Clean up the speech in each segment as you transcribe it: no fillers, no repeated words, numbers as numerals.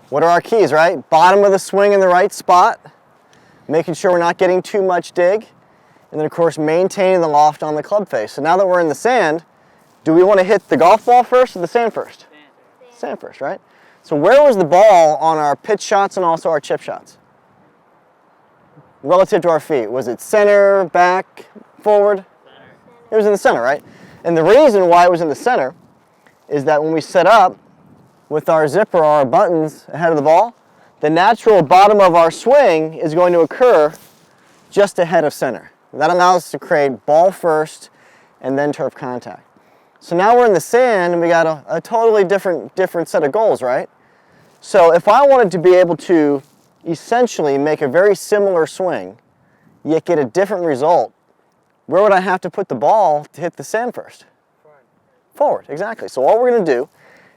What are our keys, right? Bottom of the swing in the right spot, making sure we're not getting too much dig, and then of course maintaining the loft on the club face. So now that we're in the sand, do we want to hit the golf ball first or the sand first? Sand first, right? So where was the ball on our pitch shots and also our chip shots? Relative to our feet, was it center, back, forward? Center. It was in the center, right? And the reason why it was in the center is that when we set up with our zipper or our buttons ahead of the ball, the natural bottom of our swing is going to occur just ahead of center. That allows us to create ball first and then turf contact. So now we're in the sand and we got a totally different set of goals, right? So if I wanted to be able to essentially make a very similar swing, yet get a different result, where would I have to put the ball to hit the sand first? Forward, exactly. So all we're going to do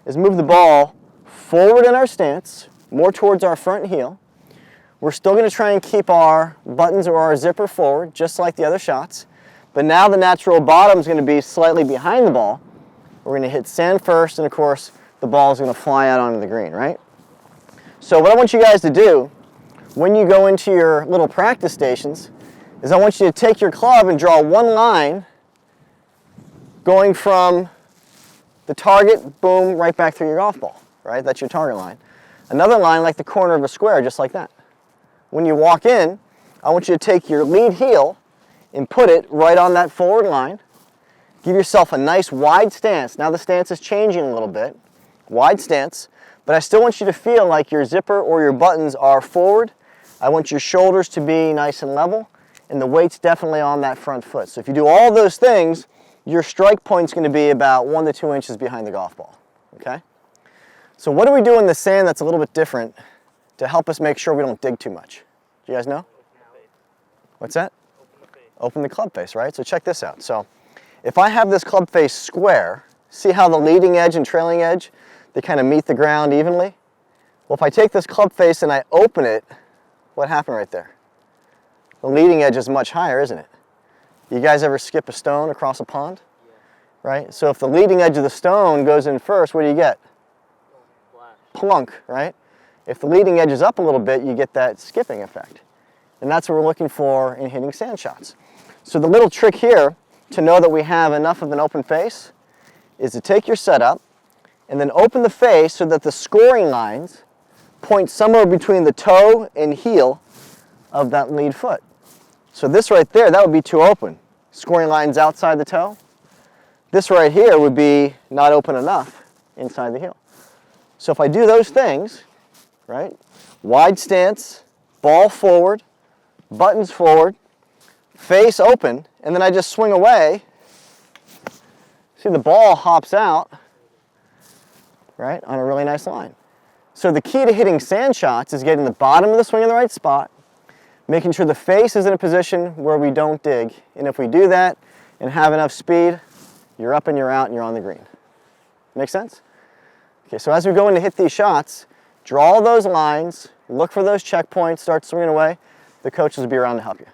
is move the ball forward in our stance, more towards our front heel. We're still going to try and keep our buttons or our zipper forward, just like the other shots. But now the natural bottom is going to be slightly behind the ball. We're going to hit sand first, and of course, the ball is going to fly out onto the green, right? So what I want you guys to do when you go into your little practice stations is I want you to take your club and draw one line going from the target, boom, right back through your golf ball, right? That's your target line. Another line like the corner of a square, just like that. When you walk in, I want you to take your lead heel and put it right on that forward line. Give yourself a nice wide stance. Now the stance is changing a little bit. Wide stance. But I still want you to feel like your zipper or your buttons are forward. I want your shoulders to be nice and level, and the weight's definitely on that front foot. So if you do all those things, your strike point's going to be about 1 to 2 inches behind the golf ball, okay? So what do we do in the sand that's a little bit different to help us make sure we don't dig too much? Do you guys know? What's that? Open the club face, right? So check this out. So if I have this club face square, see how the leading edge and trailing edge, they kind of meet the ground evenly? Well, if I take this club face and I open it, what happened right there? The leading edge is much higher, isn't it? You guys ever skip a stone across a pond? Yeah. Right? So if the leading edge of the stone goes in first, what do you get? Plunk, right? If the leading edge is up a little bit, you get that skipping effect. And that's what we're looking for in hitting sand shots. So the little trick here to know that we have enough of an open face is to take your setup and then open the face so that the scoring lines point somewhere between the toe and heel of that lead foot. So this right there, that would be too open. Scoring lines outside the toe. This right here would be not open enough inside the heel. So if I do those things, right, wide stance, ball forward, buttons forward, face open, and then I just swing away, see the ball hops out, right, on a really nice line. So the key to hitting sand shots is getting the bottom of the swing in the right spot, making sure the face is in a position where we don't dig. And if we do that and have enough speed, you're up and you're out and you're on the green. Make sense? Okay, so as we go in to hit these shots, draw those lines, look for those checkpoints, start swinging away. The coaches will be around to help you.